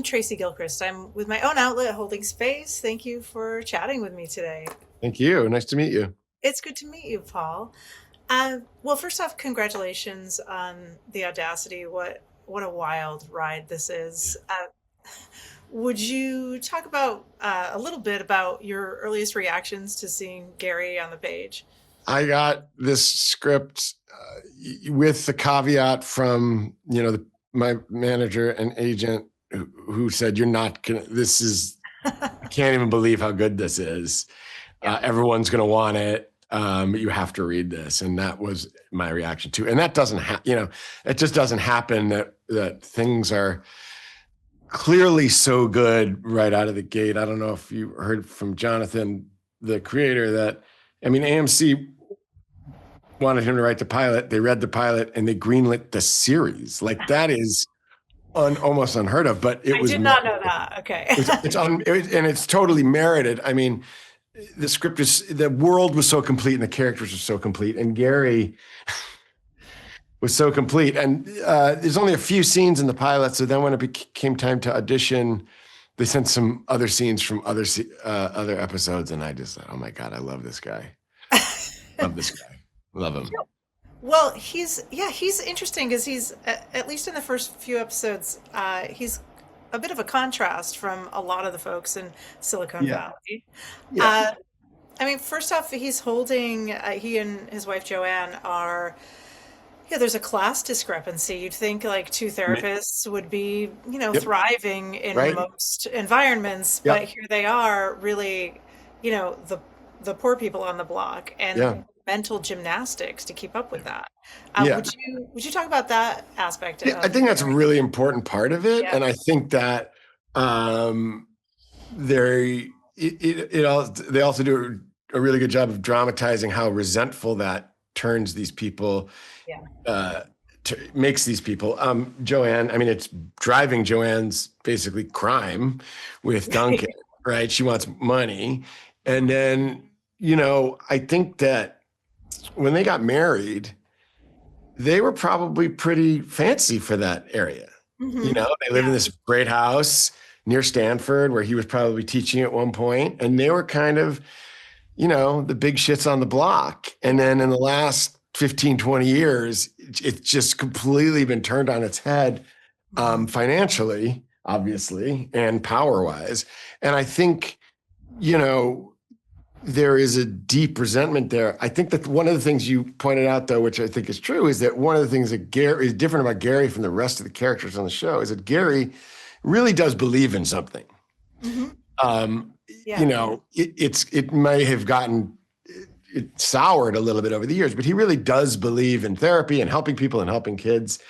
Tracy Gilchrist. I'm with my own outlet, Holding Space. Thank you for chatting with me today. Thank you. Nice to meet you. It's good to meet you, Paul. Well, first off, congratulations on the Audacity. What a wild ride this is. Would you talk about a little bit about your earliest reactions to seeing Gary on the page? I got this script with the caveat from, my manager and agent who said, "You're not gonna, this is, I can't even believe how good this is. Everyone's going to want it. But you have to read this." And that was my reaction too. And that doesn't it just doesn't happen that things are clearly so good right out of the gate. I don't know if you heard from Jonathan, the creator, that, AMC wanted him to write the pilot. They read the pilot and they greenlit the series. Like, that is almost unheard of, but I did not know that. Okay. And it's totally merited. The script the world was so complete and the characters were so complete, and Gary was so complete. And there's only a few scenes in the pilot. So then when it became time to audition, they sent some other scenes from other episodes. And I just thought, oh my God, I love this guy. Love this guy. Love him. Well, he's interesting because he's, at least in the first few episodes, he's a bit of a contrast from a lot of the folks in Silicon Valley. Yeah. First off, he's holding, he and his wife Joanne are, there's a class discrepancy. You'd think like two therapists would be, thriving in most environments, but here they are really, the poor people on the block, and mental gymnastics to keep up with that. Would you talk about that aspect? I think that's a really important part of it. And I think that they also do a really good job of dramatizing how resentful that turns these people, makes these people. Joanne, it's driving Joanne's basically crime with Duncan, right? She wants money. And then, I think that when they got married, they were probably pretty fancy for that area. Mm-hmm. They lived in this great house near Stanford where he was probably teaching at one point, and they were kind of, the big shits on the block. And then in the last 15, 20 years, it's just completely been turned on its head, financially, obviously, and power-wise. And I think, there is a deep resentment there. I think that one of the things you pointed out, though, which I think is true, is that one of the things that Gary is different about Gary from the rest of the characters on the show is that Gary really does believe in something. Mm-hmm. It may have gotten it soured a little bit over the years, but he really does believe in therapy and helping people and helping kids.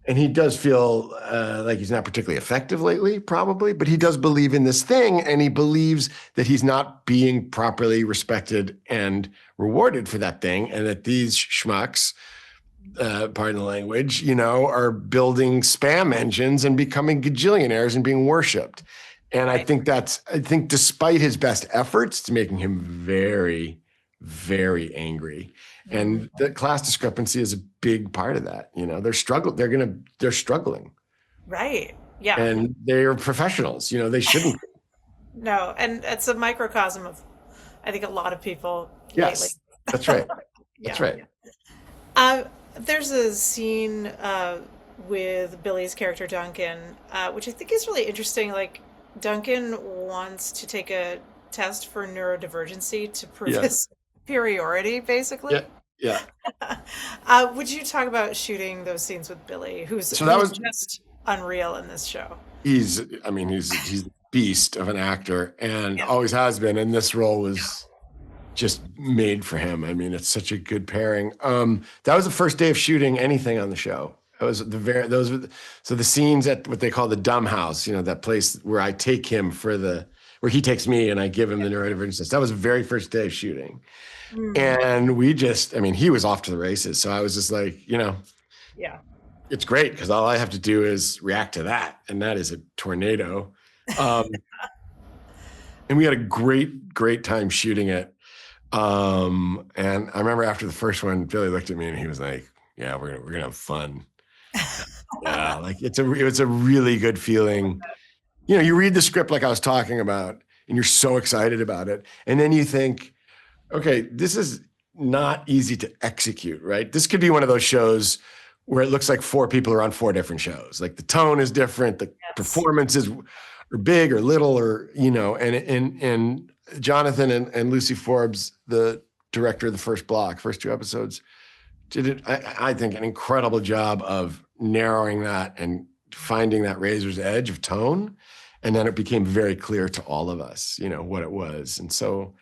And he does feel like he's not particularly effective lately, probably, but he does believe in this thing, and he believes that he's not being properly respected and rewarded for that thing, and that these schmucks, pardon the language, are building spam engines and becoming gajillionaires and being worshipped. And I think despite his best efforts, it's making him very, very angry. And the class discrepancy is a big part of that. They're struggling. Right. Yeah. And they're professionals, they shouldn't. No. And it's a microcosm of, I think, a lot of people. Yes, lately. That's right. That's right. There's a scene with Billy's character, Duncan, which I think is really interesting. Like, Duncan wants to take a test for neurodivergency to prove his superiority, basesically. Yeah. Would you talk about shooting those scenes with Billy, who's just unreal in this show? He's a beast of an actor, and always has been. And this role was just made for him. It's such a good pairing. That was the first day of shooting anything on the show. It was so the scenes at what they call the dumb house, that place where I take him where he takes me and I give him the neurodivergence test. That was the very first day of shooting. And we just, he was off to the races. So I was just like, it's great because all I have to do is react to that. And that is a tornado. And we had a great, great time shooting it. And I remember after the first one, Billy looked at me and he was like, yeah, we're gonna have fun. Yeah, like it was a really good feeling. you read the script like I was talking about, and you're so excited about it. And then you think, okay, this is not easy to execute, right? This could be one of those shows where it looks like 4 people are on 4 different shows. Like the tone is different, the performances are big or little, or, and Jonathan and Lucy Forbes, the director of the first 2 episodes, did I think an incredible job of narrowing that and finding that razor's edge of tone. And then it became very clear to all of us, what it was. And so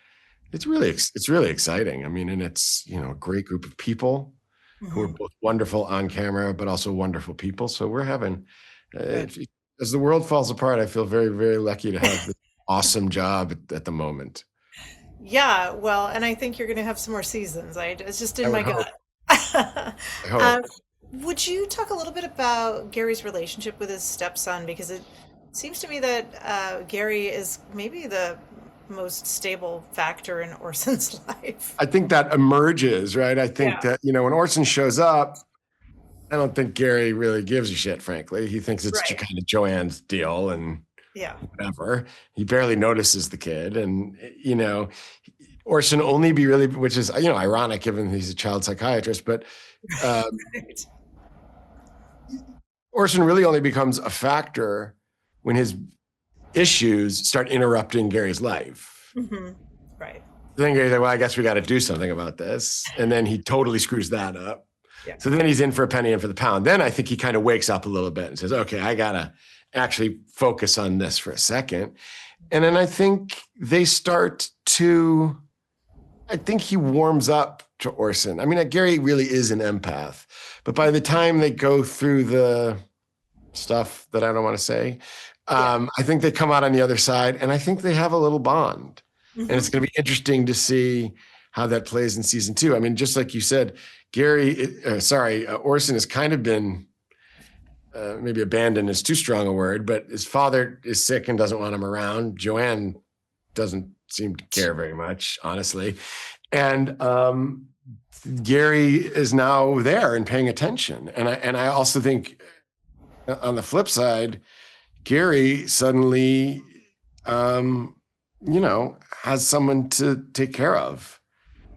it's really exciting. I mean, and it's, a great group of people who are both wonderful on camera, but also wonderful people. So we're having, as the world falls apart, I feel very, very lucky to have this awesome job at the moment. Yeah, well, and I think you're going to have some more seasons. It's just in my gut. I hope. Would you talk a little bit about Gary's relationship with his stepson? Because it seems to me that Gary is maybe the most stable factor in Orson's life. I think that emerges, right? I think that, when Orson shows up, I don't think Gary really gives a shit, frankly. He thinks it's kind of Joanne's deal and whatever. He barely notices the kid. And, Orson only be really, which is, ironic given he's a child psychiatrist, but Orson really only becomes a factor when his issues start interrupting Gary's life. Right. Then Gary's like, well, I guess we got to do something about this. And then he totally screws that up. So then he's in for a penny and for the pound. Then I think he kind of wakes up a little bit and says, okay, I got to actually focus on this for a second. And then I think they start to, I think he warms up to Orson. I mean, Gary really is an empath. But by the time they go through the stuff that I don't want to say, I think they come out on the other side, and I think they have a little bond. And it's going to be interesting to see how that plays in season 2. I mean, just like you said, Orson has kind of been, maybe abandoned is too strong a word, but his father is sick and doesn't want him around. Joanne doesn't seem to care very much, honestly. And Gary is now there and paying attention. And I also think on the flip side, Gary suddenly, has someone to take care of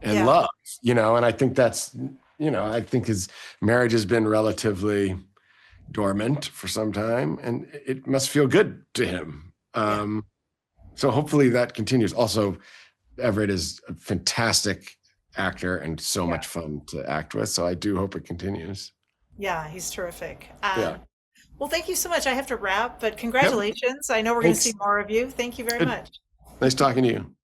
and love, and I think that's, I think his marriage has been relatively dormant for some time, and it must feel good to him. So hopefully that continues. Also, Everett is a fantastic actor and so much fun to act with. So I do hope it continues. Yeah, he's terrific. Well, thank you so much. I have to wrap, but congratulations. I know we're going to see more of you. Thank you very much. Nice talking to you.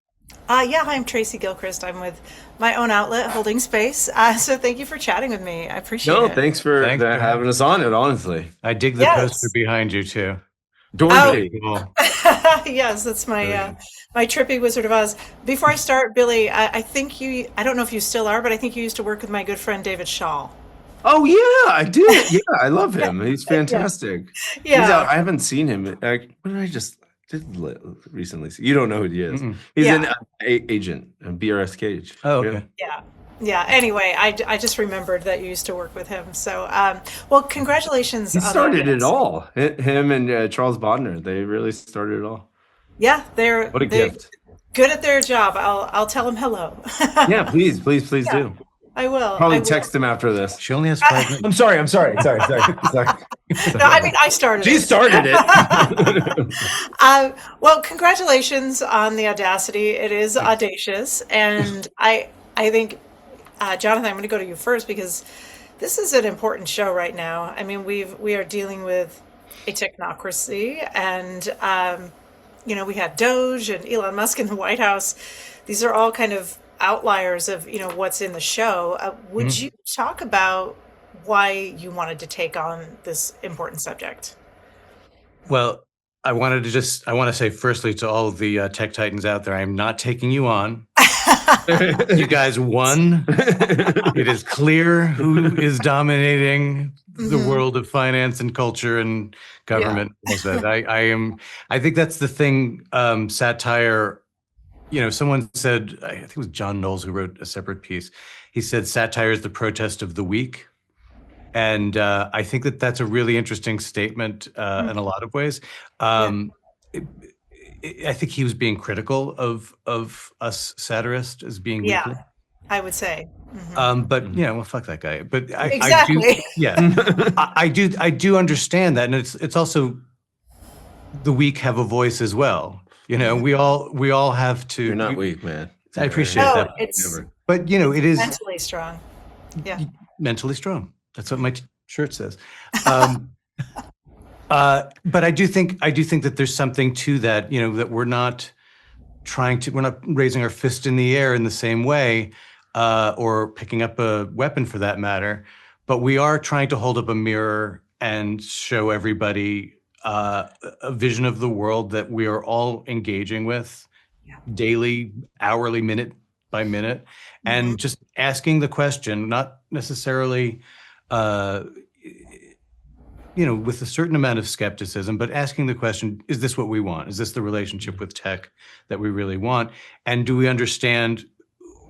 Hi, I'm Tracy Gilchrist. I'm with my own outlet, Holding Space. So thank you for chatting with me. I appreciate it. No, thanks for having us on it, honestly. I dig the poster behind you, too. Dorothy. Cool. Yes, that's my my trippy Wizard of Oz. Before I start, Billy, I think I don't know if you still are, but I think you used to work with my good friend David Shaw. Oh, yeah, I did. Yeah, I love him. He's fantastic. Yeah. He's out. I haven't seen him. What did I just did recently see? You don't know who he is. He's an agent, a BRS Cage. Oh, okay. Yeah. Anyway, I just remembered that you used to work with him. So, well, congratulations. He started it all. Him and Charles Bodner, they really started it all. Yeah, what a gift. Good at their job. I'll tell them hello. Yeah, please do. I will. Probably text him after this. She only has 5 minutes. I'm sorry. No, I mean, I started She started it. Well, congratulations on the Audacity. It is audacious. And I think, Jonathan, I'm going to go to you first because this is an important show right now. I mean, we are dealing with a technocracy and, we had Doge and Elon Musk in the White House. These are all kind of outliers of what's in the show. Would you talk about why you wanted to take on this important subject? Well, I want to say firstly to all of the tech titans out there, I'm not taking you on. You guys won. It is clear who is dominating the world of finance and culture and government. I think that's the thing. Satire. Someone said, I think it was John Knowles who wrote a separate piece. He said, satire is the protest of the weak. And I think that that's a really interesting statement in a lot of ways. I think he was being critical of us satirists as being weakly. I would say. Mm-hmm. But well, fuck that guy. But Exactly. I do understand that, and it's also the weak have a voice as well. We all have to. You're not weak, man. I appreciate that. But it is mentally strong. Yeah. Mentally strong. That's what my shirt says. But I do think that there's something to that, that we're not raising our fist in the air in the same way, or picking up a weapon for that matter, but we are trying to hold up a mirror and show everybody a vision of the world that we are all engaging with daily, hourly, minute by minute, and just asking the question, not necessarily with a certain amount of skepticism, but asking the question, is this what we want? Is this the relationship with tech that we really want? And do we understand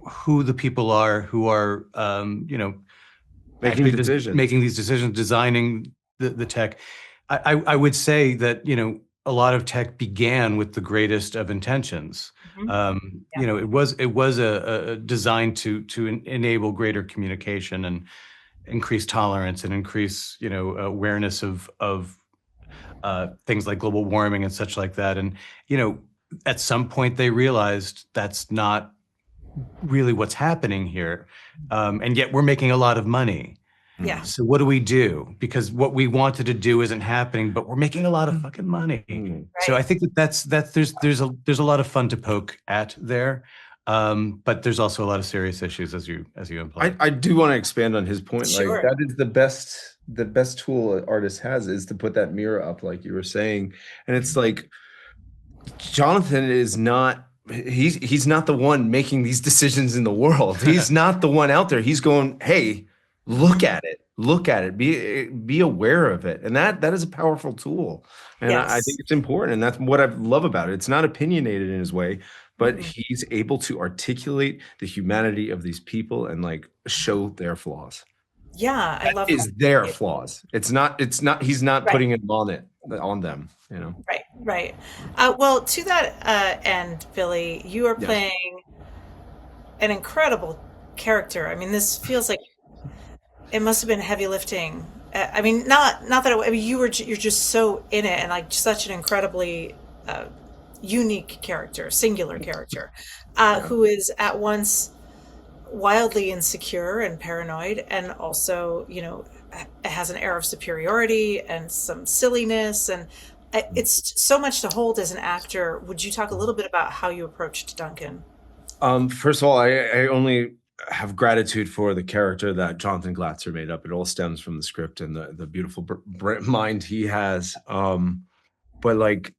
who the people are who are, making these decisions, designing the tech? I would say that, a lot of tech began with the greatest of intentions. It was a designed to enable greater communication and increase tolerance and increase, awareness of things like global warming and such like that. And, at some point they realized that's not really what's happening here. And yet we're making a lot of money. Yeah. So what do we do? Because what we wanted to do isn't happening, but we're making a lot of fucking money. Right. So I think that's there's a lot of fun to poke at there. But there's also a lot of serious issues, as you implied. I do want to expand on his point. Sure. Like, that is the best tool an artist has, is to put that mirror up, like you were saying. And it's like, Jonathan is not, he's not the one making these decisions in the world. He's not the one out there. He's going, hey, look at it, be aware of it. And that is a powerful tool. And I think it's important. And that's what I love about it. It's not opinionated in his way, but he's able to articulate the humanity of these people and like show their flaws. Yeah, I love that. Their flaws. It's not, he's not putting it on them, Right. Well, to that end, Billy, you are playing an incredible character. I mean, this feels like it must have been heavy lifting. I mean, not that you're just so in it, and like such an incredibly unique character, singular character, who is at once wildly insecure and paranoid, and also, has an air of superiority and some silliness, and it's so much to hold as an actor. Would you talk a little bit about how you approached Duncan? First of all, I only have gratitude for the character that Jonathan Glatzer made up. It all stems from the script and the beautiful mind he has. But like,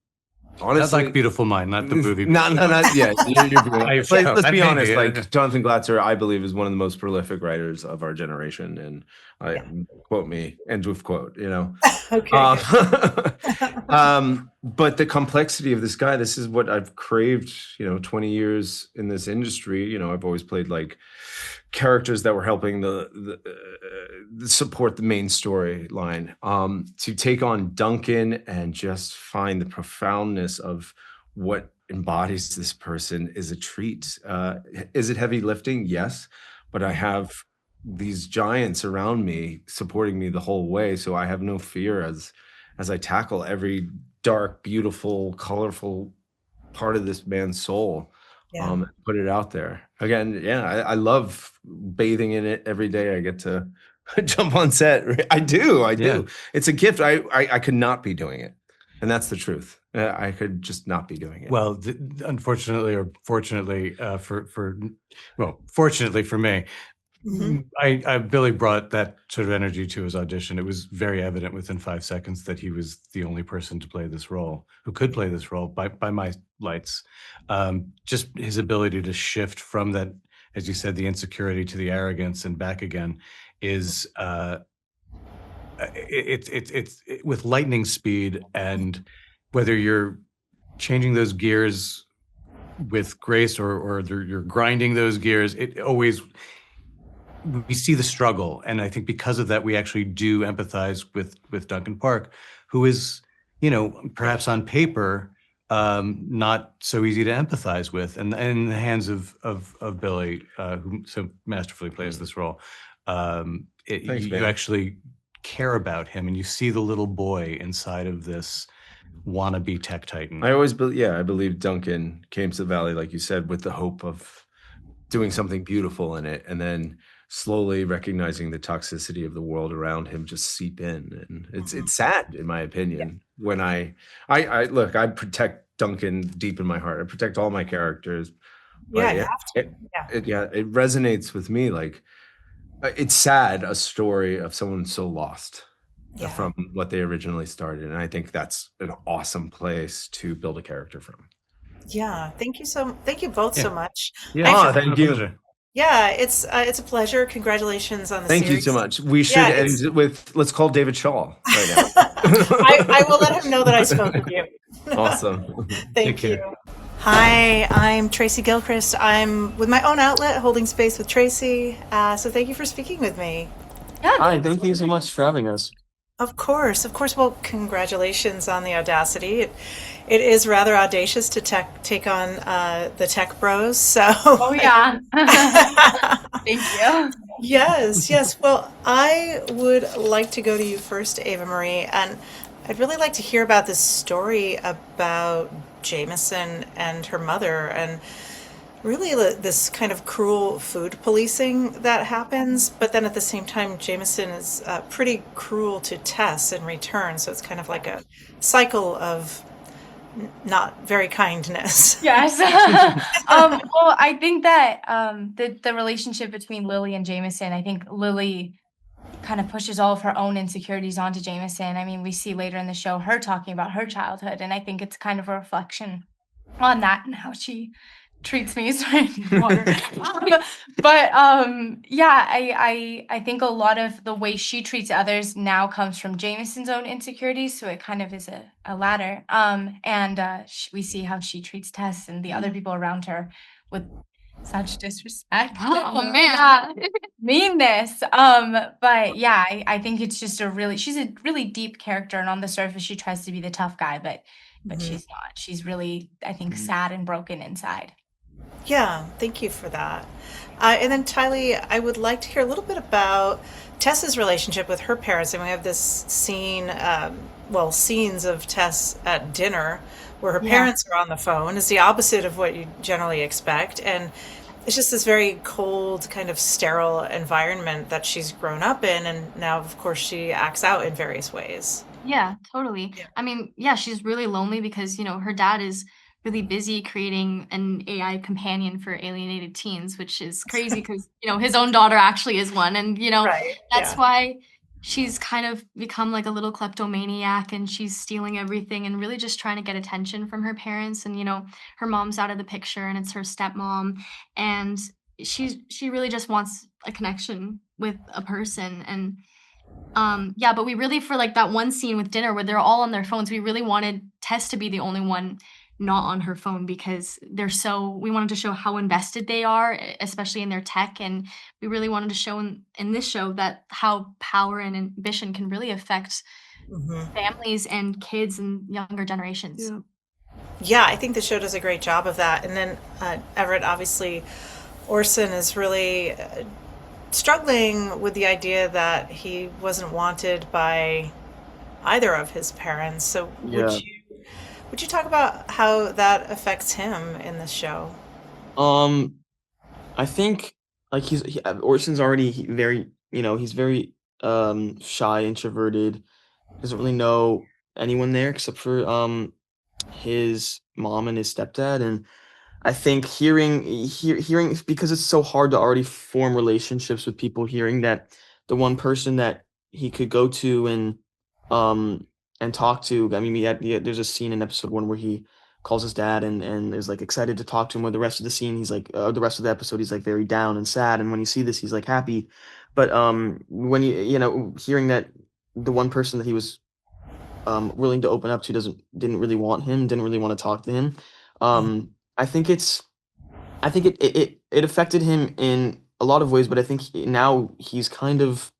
honestly, that's like Beautiful Mind, not the movie. Not yeah. Let's be honest. Like, Jonathan Glatzer, I believe, is one of the most prolific writers of our generation, and quote me, end with quote. Okay. But the complexity of this guy, this is what I've craved. 20 years in this industry. I've always played like characters that were helping the support the main storyline. To take on Duncan and just find the profoundness of what embodies this person is a treat. Is it heavy lifting? Yes, but I have these giants around me supporting me the whole way, so I have no fear as I tackle every dark, beautiful, colorful part of this man's soul. Put it out there again. I love bathing in it every day. I get to jump on set. I do. It's a gift. I could not be doing it, and that's the truth. I could just not be doing it. Well, unfortunately, or fortunately, fortunately for me, Billy brought that sort of energy to his audition. It was very evident within 5 seconds that he was the only person to play this role, who could play this role by my lights. Just his ability to shift from that, as you said, the insecurity to the arrogance and back again is it's with lightning speed. And whether you're changing those gears with grace or you're grinding those gears, we see the struggle. And I think because of that, we actually do empathize with Duncan Park, who is, perhaps on paper, not so easy to empathize with. And in the hands of Billy, who so masterfully plays this role, Thanks, you man. actually care about him, and you see the little boy inside of this wannabe tech titan. I always I believe Duncan came to the Valley, like you said, with the hope of doing something beautiful in it, and then slowly recognizing the toxicity of the world around him just seep in. And it's sad, in my opinion, when I look, I protect Duncan deep in my heart. I protect all my characters. Yeah, But you have to. it resonates with me. Like, it's sad, a story of someone so lost from what they originally started. And I think that's an awesome place to build a character from. Yeah, thank you both so much. Yeah, thank you. Yeah, it's a pleasure. Congratulations on the Thank series. you so much. We should end it with, let's call David Shaw right now. I will let him know that I spoke with you. Awesome. Thank you. Hi, I'm Tracy Gilchrist. I'm with my own outlet, Holding Space with Tracy. So thank you for speaking with me. Yeah. Hi, thank you so much for having us. Of course. Well, congratulations on the Audacity. It is rather audacious to take on the tech bros. So. Oh yeah. Thank you. Yes. Well, I would like to go to you first, Ava Marie, and I'd really like to hear about this story about Jameson and her mother, and really this kind of cruel food policing that happens. But then at the same time, Jameson is pretty cruel to Tess in return. So it's kind of like a cycle of not very kindness. Yes. Well, I think that the relationship between Lily and Jameson, I think Lily kind of pushes all of her own insecurities onto Jameson. I mean, we see later in the show her talking about her childhood, and I think it's kind of a reflection on that and how she treats me. Sorry, water. But yeah, I think a lot of the way she treats others now comes from Jameson's own insecurities, so it kind of is a ladder. And we see how she treats Tess and the other people around her with such disrespect. Oh man. Meanness. But yeah, I think it's just she's a really deep character, and on the surface she tries to be the tough guy, but she's not. She's really, I think, sad and broken inside. Yeah, thank you for that. And then Thailey, I would like to hear a little bit about Tess's relationship with her parents. And we have this scene, scenes of Tess at dinner where her parents are on the phone. It's the opposite of what you generally expect. And it's just this very cold, kind of sterile environment that she's grown up in. And now, of course, she acts out in various ways. Yeah, totally. Yeah. I mean, yeah, she's really lonely because, her dad is really busy creating an AI companion for alienated teens, which is crazy because, his own daughter actually is one. And, that's why she's kind of become like a little kleptomaniac, and she's stealing everything and really just trying to get attention from her parents. And, her mom's out of the picture and it's her stepmom. And she really just wants a connection with a person. And but we really, for like that one scene with dinner where they're all on their phones, we really wanted Tess to be the only one not on her phone because we wanted to show how invested they are, especially in their tech. And we really wanted to show in this show that how power and ambition can really affect families and kids and younger generations. Yeah, I think the show does a great job of that. And then Everett, obviously, Orson is really struggling with the idea that he wasn't wanted by either of his parents. So would you talk about how that affects him in this show? I think like Orson's already very, he's very shy, introverted, doesn't really know anyone there except for his mom and his stepdad. And I think hearing because it's so hard to already form relationships with people, hearing that the one person that he could go to and talk to. I mean, there's a scene in episode 1 where he calls his dad and is like excited to talk to him. Where the rest of the scene, he's like, the rest of the episode, he's like very down and sad. And when you see this, he's like happy. But when hearing that the one person that he was willing to open up to didn't really want him, didn't really want to talk to him. I think it affected him in a lot of ways. But I think now he's kind of.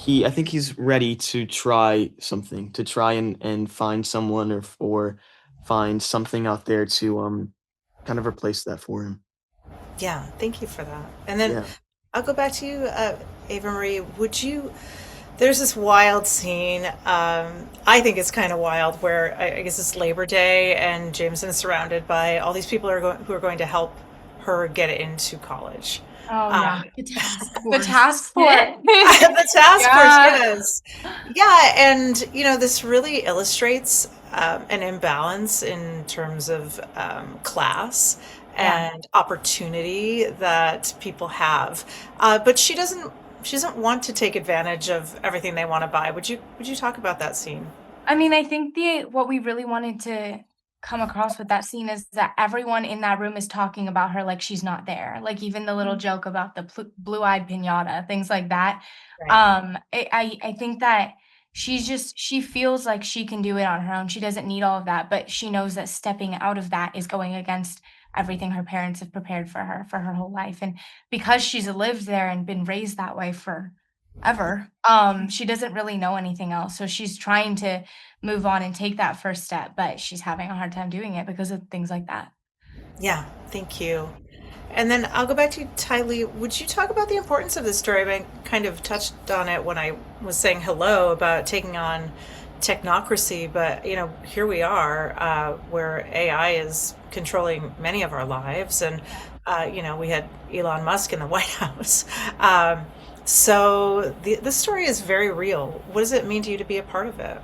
I think he's ready to try something, to try and find someone or find something out there to kind of replace that for him. Yeah, thank you for that. And then I'll go back to you, Ava Marie. There's this wild scene. I think it's kind of wild where I guess it's Labor Day and Jameson is surrounded by all these people who are going to help her get into college. Oh, yeah. The task The force. task force. The task force, yes. Yeah, and this really illustrates an imbalance in terms of class and opportunity that people have. But she doesn't want to take advantage of everything they want to buy. Would you talk about that scene? I mean, I think what we really wanted to come across with that scene is that everyone in that room is talking about her like she's not there. Like even the little joke about the blue-eyed piñata, things like that. Right. I think that she feels like she can do it on her own. She doesn't need all of that, but she knows that stepping out of that is going against everything her parents have prepared for her whole life. And because she's lived there and been raised that way forever, she doesn't really know anything else. So she's trying to move on and take that first step, but she's having a hard time doing it because of things like that. Yeah, thank you. And then I'll go back to you, Thailey. Would you talk about the importance of this story? I kind of touched on it when I was saying hello about taking on technocracy, but here we are, where AI is controlling many of our lives, and we had Elon Musk in the White House. So this story is very real. What does it mean to you to be a part of it?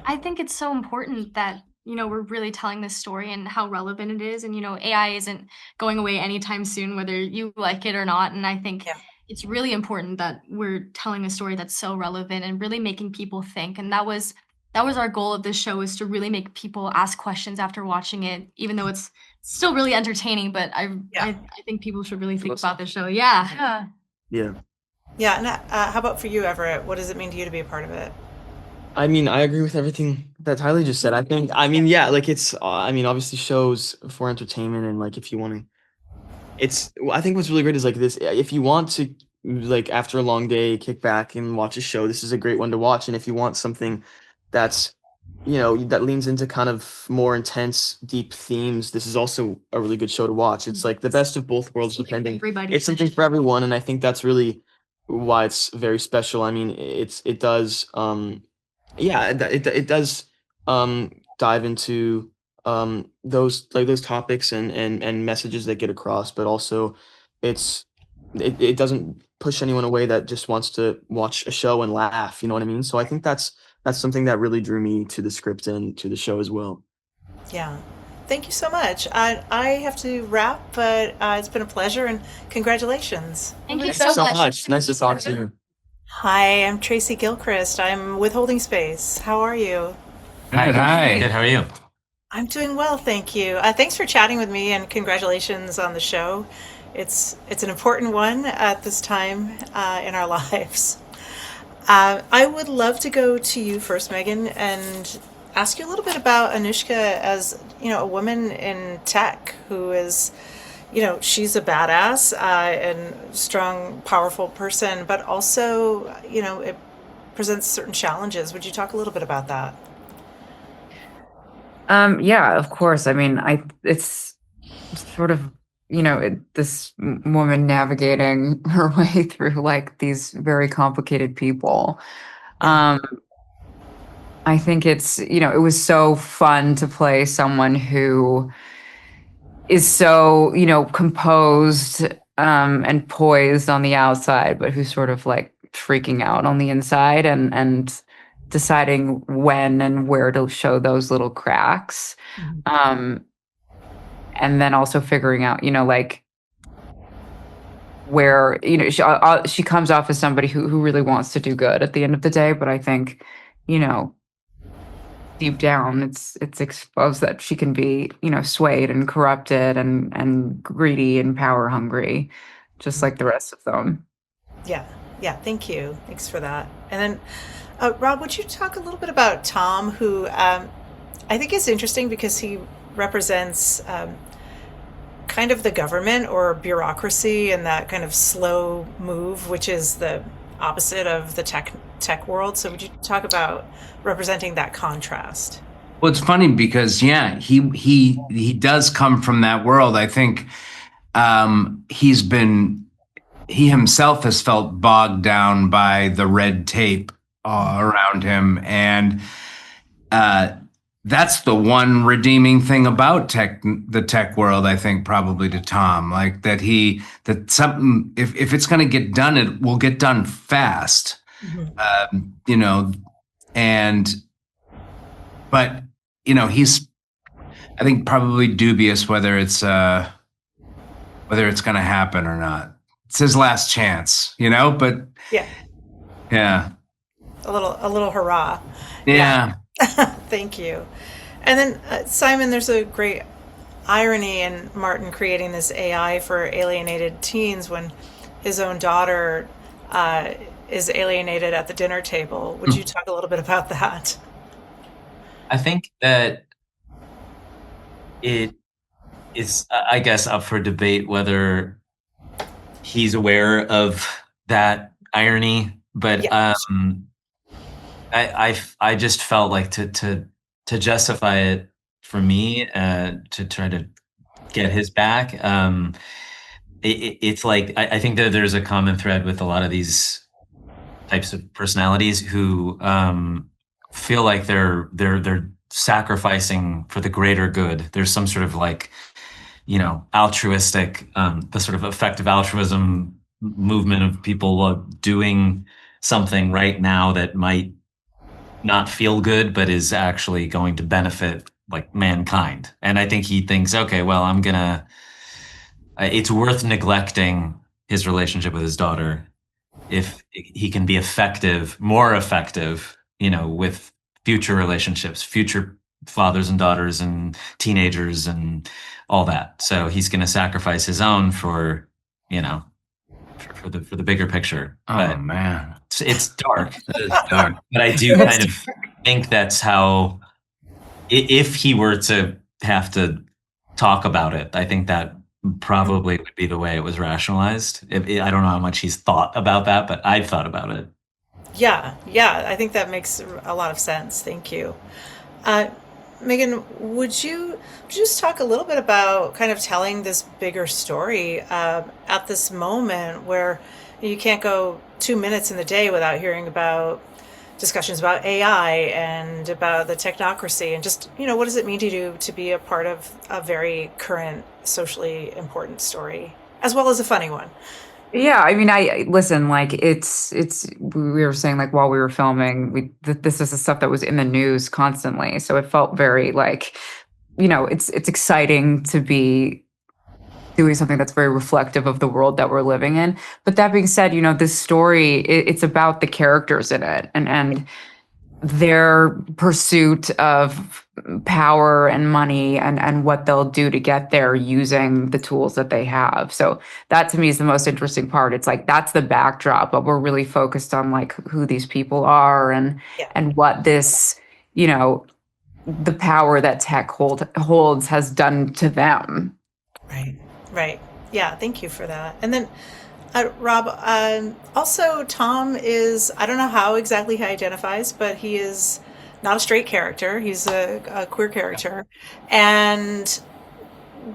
I think it's so important that we're really telling this story and how relevant it is. And AI isn't going away anytime soon, whether you like it or not. And I think it's really important that we're telling a story that's so relevant and really making people think. And that was our goal of this show, is to really make people ask questions after watching it, even though it's still really entertaining. But I think people should really think about the show. Yeah. Yeah. And how about for you, Everett? What does it mean to you to be a part of it? I mean, I agree with everything that Thailey just said. It's obviously shows for entertainment, and like if you want to, I think what's really great is like this. If you want to, like after a long day, kick back and watch a show, this is a great one to watch. And if you want something that's that leans into kind of more intense, deep themes, this is also a really good show to watch. It's like the best of both worlds, depending. It's something for everyone, and I think that's really why it's very special. I mean, it does it does dive into those topics and messages that get across, but also it doesn't push anyone away that just wants to watch a show and laugh, you know what I mean? So I think that's something that really drew me to the script and to the show as well. Yeah. Thank you so much. I have to wrap, but it's been a pleasure and congratulations. Thank you so much. Nice to talk to you. Hi, I'm Tracy Gilchrist. I'm with Holding Space. How are you? Hi. Good. How are you? I'm doing well, thank you. Thanks for chatting with me, and congratulations on the show. It's an important one at this time in our lives. I would love to go to you first, Meaghan, and ask you a little bit about Anushka as a woman in tech who is. She's a badass and strong, powerful person, but also, it presents certain challenges. Would you talk a little bit about that? Yeah, of course. I mean, it's sort of, this woman navigating her way through like these very complicated people. I think it's, it was so fun to play someone who is so, composed and poised on the outside, but who's sort of like freaking out on the inside and deciding when and where to show those little cracks. And then also figuring out, like where, she comes off as somebody who really wants to do good at the end of the day. But I think, deep down, it's exposed that she can be, swayed and corrupted and greedy and power hungry, just like the rest of them. Yeah. Thank you. Thanks for that. And then, Rob, would you talk a little bit about Tom, who I think is interesting because he represents kind of the government or bureaucracy and that kind of slow move, which is the opposite of the tech world. So would you talk about representing that contrast? Well, it's funny because he does come from that world. I think he himself has felt bogged down by the red tape around him, and that's the one redeeming thing about the tech world, I think, probably to Tom, like that something, if it's going to get done, it will get done fast, but he's, I think, probably dubious whether it's going to happen or not. It's his last chance, but yeah. A little hurrah. Yeah. Thank you. And then Simon, there's a great irony in Martin creating this AI for alienated teens when his own daughter is alienated at the dinner table. Would you talk a little bit about that? I think that it is, I guess, up for debate whether he's aware of that irony, but I just felt like to justify it for me, to try to get his back. It's like I think that there's a common thread with a lot of these types of personalities who feel like they're sacrificing for the greater good. There's some sort of altruistic, the sort of effective altruism movement of people doing something right now that might not feel good, but is actually going to benefit mankind. And I think he thinks, okay, well, it's worth neglecting his relationship with his daughter if he can be more effective, with future relationships, future fathers and daughters and teenagers and all that. So he's going to sacrifice his own for the bigger picture. Oh, man. It's dark. It's dark. But I do kind of think that's how, if he were to have to talk about it, I think that probably would be the way it was rationalized. I don't know how much he's thought about that, but I've thought about it. Yeah, I think that makes a lot of sense. Thank you. Meaghan, would you just talk a little bit about kind of telling this bigger story at this moment where you can't go 2 minutes in the day without hearing about discussions about AI and about the technocracy and just, what does it mean to you to be a part of a very current, socially important story, as well as a funny one? Yeah, I mean, I listen, it's we were saying while we were filming, this is the stuff that was in the news constantly. So it felt very it's exciting to be doing something that's very reflective of the world that we're living in. But that being said, this story, it's about the characters in it and their pursuit of power and money and what they'll do to get there using the tools that they have. So that to me is the most interesting part. It's that's the backdrop, but we're really focused on who these people are and what this, the power that tech holds has done to them. Right. Yeah, thank you for that. And then Rob, also Tom is, I don't know how exactly he identifies, but he is not a straight character. He's a queer character. And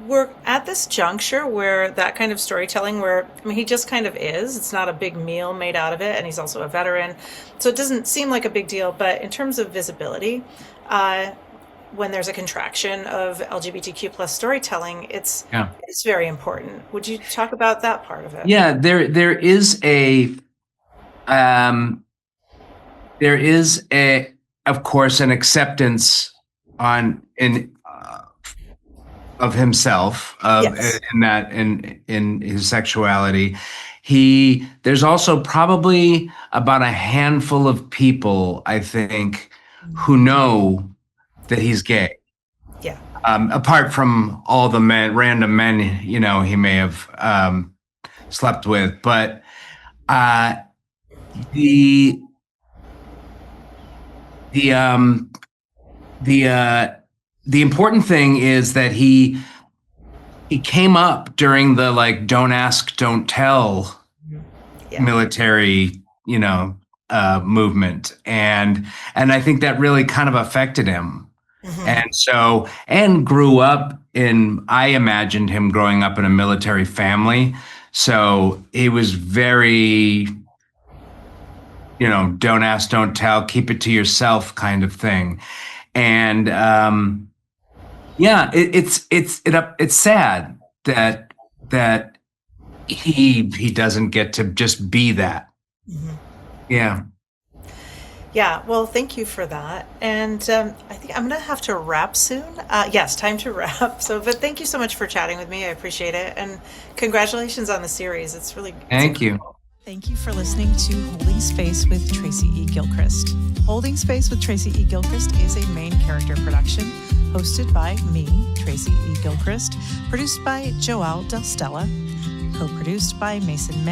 we're at this juncture where that kind of storytelling he just kind of is. It's not a big meal made out of it. And he's also a veteran. So it doesn't seem like a big deal. But in terms of visibility, when there's a contraction of LGBTQ plus storytelling, it's very important. Would you talk about that part of it? Yeah, there is of course an acceptance of himself in his sexuality. There's also probably about a handful of people, I think, who know that he's gay. Yeah. Apart from all the random men, he may have slept with, but the important thing is that he came up during the don't ask, don't tell military, movement, and I think that really kind of affected him. And grew up I imagined him growing up in a military family. So he was very, don't ask, don't tell, keep it to yourself kind of thing. And it's sad that he doesn't get to just be that. Yeah. Yeah, well, thank you for that. And I think I'm going to have to wrap soon. Yes, time to wrap. But thank you so much for chatting with me. I appreciate it. And congratulations on the series. It's really Thank you. Thank you for listening to Holding Space with Tracy E. Gilchrist. Holding Space with Tracy E. Gilchrist is a main character production hosted by me, Tracy E. Gilchrist, produced by Joelle Del Stella, co-produced by Mason